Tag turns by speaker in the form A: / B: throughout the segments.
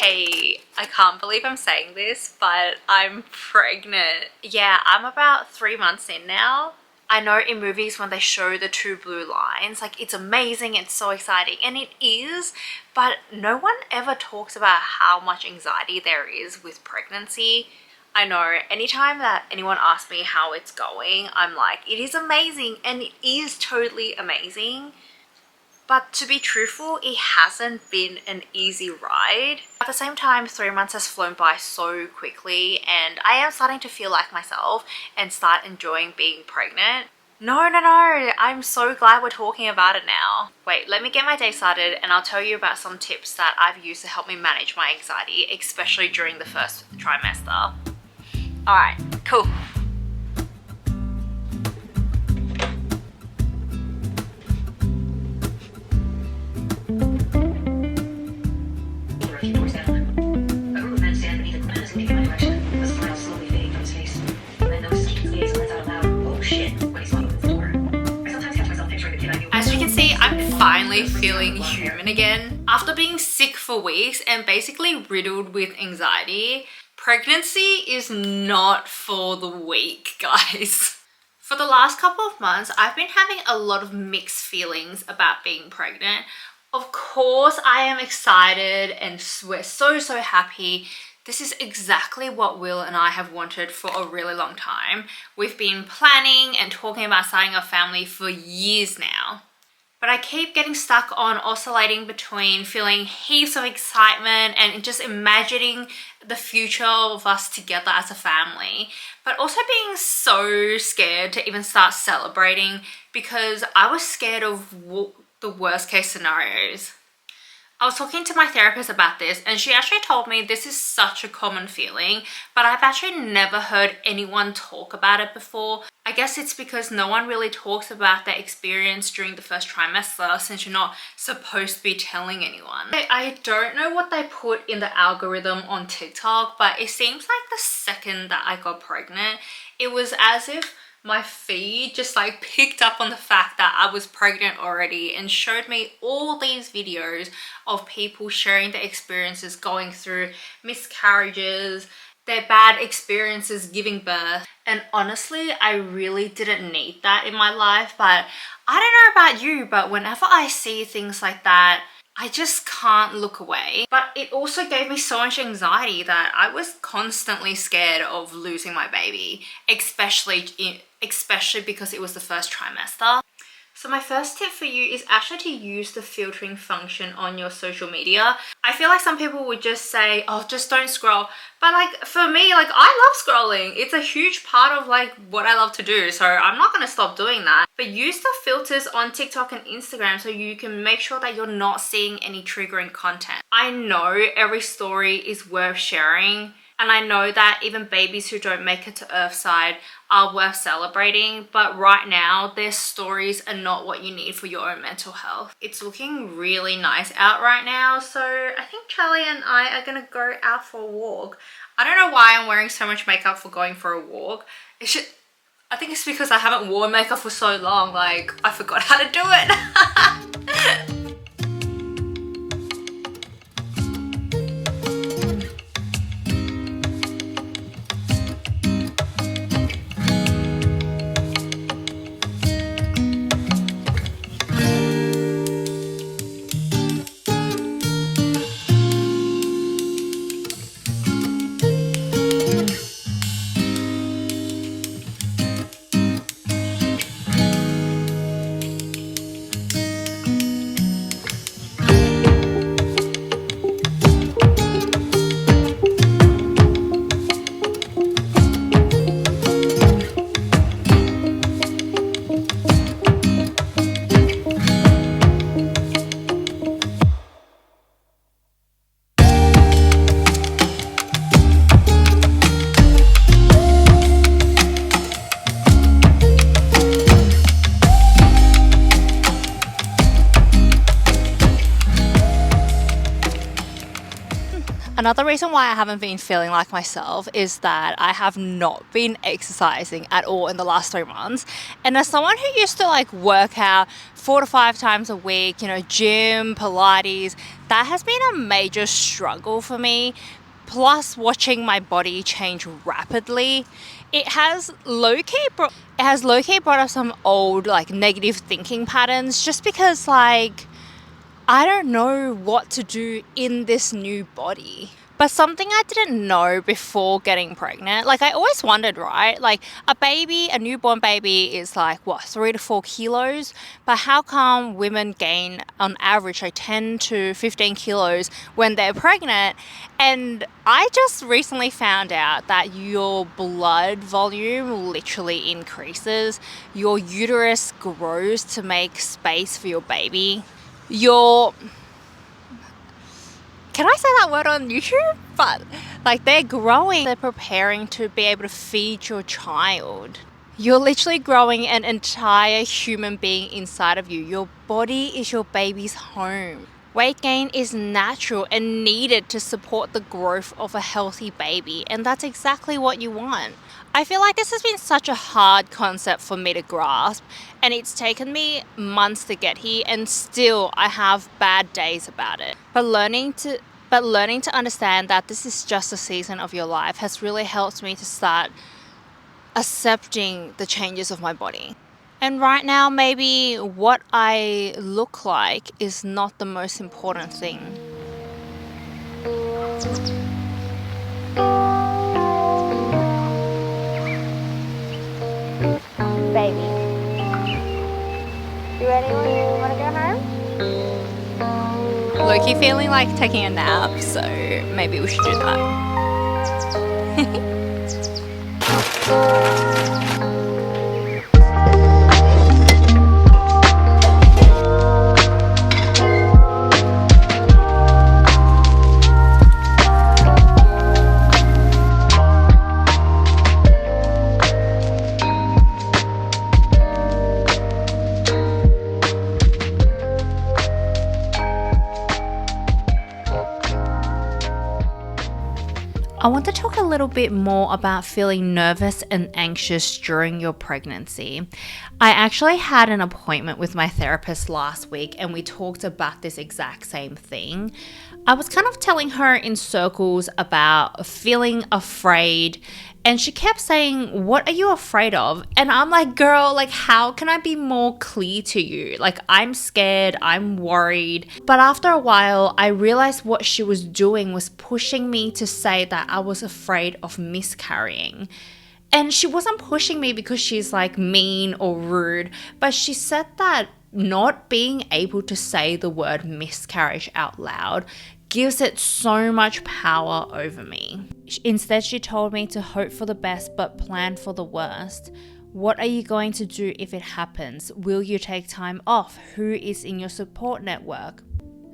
A: Hey, I can't believe I'm saying this, but I'm pregnant. Yeah, I'm about 3 months in now. I know in movies when they show the two blue lines, like it's amazing, it's so exciting, and it is, but no one ever talks about how much anxiety there is with pregnancy. I know anytime that anyone asks me how it's going, I'm like, it is amazing, and it is totally amazing. But to be truthful, it hasn't been an easy ride. At the same time, 3 months has flown by so quickly and I am starting to feel like myself and start enjoying being pregnant. No, I'm so glad we're talking about it now. Wait, let me get my day started and I'll tell you about some tips that I've used to help me manage my anxiety, especially during the first trimester. Alright, cool. As you can see, I'm finally feeling human again. After being sick for weeks and basically riddled with anxiety, pregnancy is not for the weak, guys. For the last couple of months, I've been having a lot of mixed feelings about being pregnant. Of course, I am excited and we're so happy. This is exactly what Will and I have wanted for a really long time. We've been planning and talking about starting a family for years now. But I keep getting stuck on oscillating between feeling heaps of excitement and just imagining the future of us together as a family, but also being so scared to even start celebrating because I was scared of the worst case scenarios. I was talking to my therapist about this and she actually told me this is such a common feeling, but I've actually never heard anyone talk about it before. I guess it's because no one really talks about their experience during the first trimester since you're not supposed to be telling anyone. I don't know what they put in the algorithm on TikTok, but it seems like the second that I got pregnant, it was as if my feed just like picked up on the fact that I was pregnant already and showed me all these videos of people sharing their experiences going through miscarriages, their bad experiences giving birth. And honestly, I really didn't need that in my life, but I don't know about you, but whenever I see things like that, I just can't look away. But it also gave me so much anxiety that I was constantly scared of losing my baby, especially because it was the first trimester. So my first tip for you is actually to use the filtering function on your social media. I feel like some people would just say, oh, just don't scroll. But like for me, like I love scrolling. It's a huge part of like what I love to do. So I'm not gonna stop doing that. But use the filters on TikTok and Instagram so you can make sure that you're not seeing any triggering content. I know every story is worth sharing. And I know that even babies who don't make it to Earthside are worth celebrating, but right now their stories are not what you need for your own mental health. It's looking really nice out right now, so I think Charlie and I are gonna go out for a walk. I don't know why I'm wearing so much makeup for going for a walk. I think it's because I haven't worn makeup for so long, like I forgot how to do it. Another reason why I haven't been feeling like myself is that I have not been exercising at all in the last 3 months. And as someone who used to like work out 4 to 5 times a week, gym, Pilates, that has been a major struggle for me. Plus watching my body change rapidly, it has low-key brought up some old like negative thinking patterns just because like I don't know what to do in this new body. But something I didn't know before getting pregnant, like I always wondered, right? Like a newborn baby is like what, 3 to 4 kilos? But how come women gain on average like 10 to 15 kilos when they're pregnant? And I just recently found out that your blood volume literally increases. Your uterus grows to make space for your baby. Can I say that word on YouTube? But like they're growing, they're preparing to be able to feed your child. You're literally growing an entire human being inside of you. Your body is your baby's home. Weight gain is natural and needed to support the growth of a healthy baby, and that's exactly what you want. I feel like this has been such a hard concept for me to grasp, and it's taken me months to get here, and still I have bad days about it. But learning to understand that this is just a season of your life has really helped me to start accepting the changes of my body. And right now, maybe what I look like is not the most important thing. Baby, you ready? You want to go home? Low-key feeling like taking a nap, so maybe we should do that. I want to talk a little bit more about feeling nervous and anxious during your pregnancy. I actually had an appointment with my therapist last week and we talked about this exact same thing. I was kind of telling her in circles about feeling afraid, and she kept saying, "What are you afraid of?" And I'm like, girl, like how can I be more clear to you? Like I'm scared, I'm worried. But after a while, I realized what she was doing was pushing me to say that I was afraid of miscarrying. And she wasn't pushing me because she's like mean or rude, but she said that not being able to say the word miscarriage out loud gives it so much power over me. Instead, she told me to hope for the best but plan for the worst. What are you going to do if it happens? Will you take time off? Who is in your support network?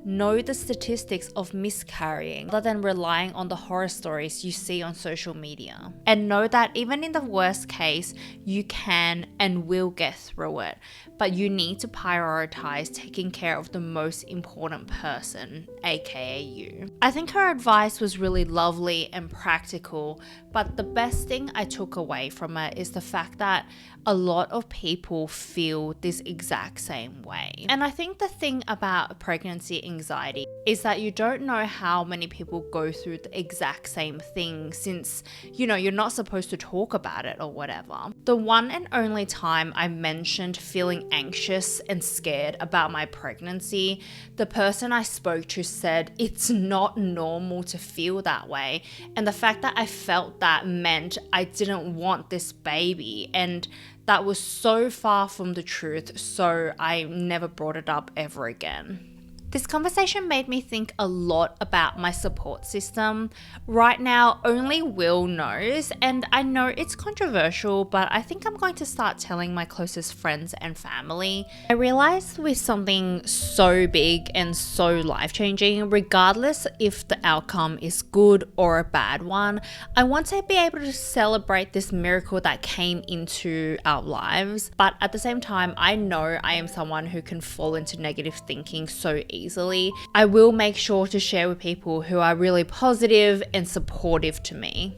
A: Know the statistics of miscarrying rather than relying on the horror stories you see on social media. And know that even in the worst case, you can and will get through it. But you need to prioritize taking care of the most important person, aka you. I think her advice was really lovely and practical, but the best thing I took away from it is the fact that a lot of people feel this exact same way. And I think the thing about pregnancy anxiety is that you don't know how many people go through the exact same thing since, you're not supposed to talk about it or whatever. The one and only time I mentioned feeling anxious and scared about my pregnancy, the person I spoke to said it's not normal to feel that way. And the fact that I felt that meant I didn't want this baby. And that was so far from the truth, so I never brought it up ever again. This conversation made me think a lot about my support system. Right now, only Will knows, and I know it's controversial, but I think I'm going to start telling my closest friends and family. I realized with something so big and so life-changing, regardless if the outcome is good or a bad one, I want to be able to celebrate this miracle that came into our lives. But at the same time, I know I am someone who can fall into negative thinking so easily. easily. I will make sure to share with people who are really positive and supportive to me.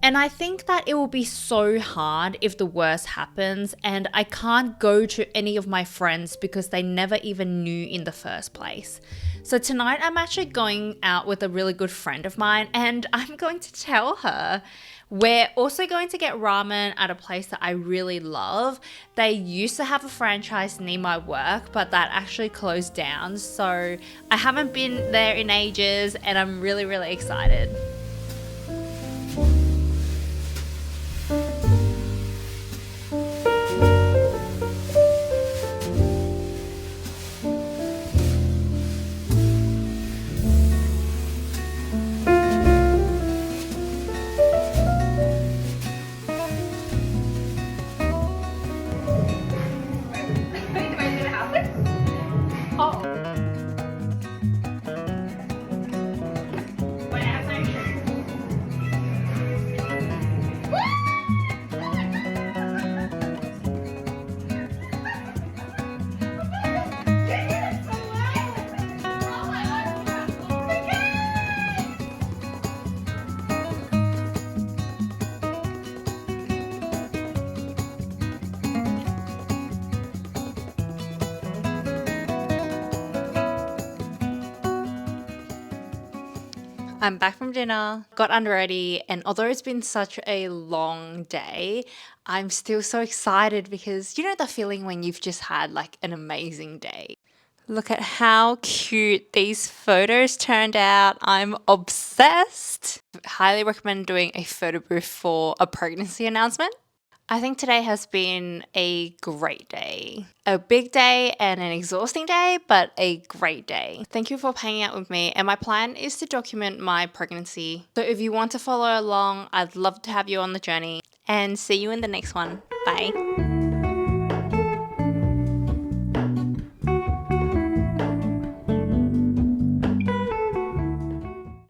A: And I think that it will be so hard if the worst happens and I can't go to any of my friends because they never even knew in the first place. So tonight I'm actually going out with a really good friend of mine and I'm going to tell her. We're also going to get ramen at a place that I really love. They used to have a franchise near my work, but that actually closed down. So I haven't been there in ages and I'm really, really excited. I'm back from dinner, got unready, and although it's been such a long day, I'm still so excited because you know the feeling when you've just had like an amazing day. Look at how cute these photos turned out. I'm obsessed. Highly recommend doing a photo booth for a pregnancy announcement. I think today has been a great day. A big day and an exhausting day, but a great day. Thank you for hanging out with me. And my plan is to document my pregnancy. So if you want to follow along, I'd love to have you on the journey. And see you in the next one. Bye.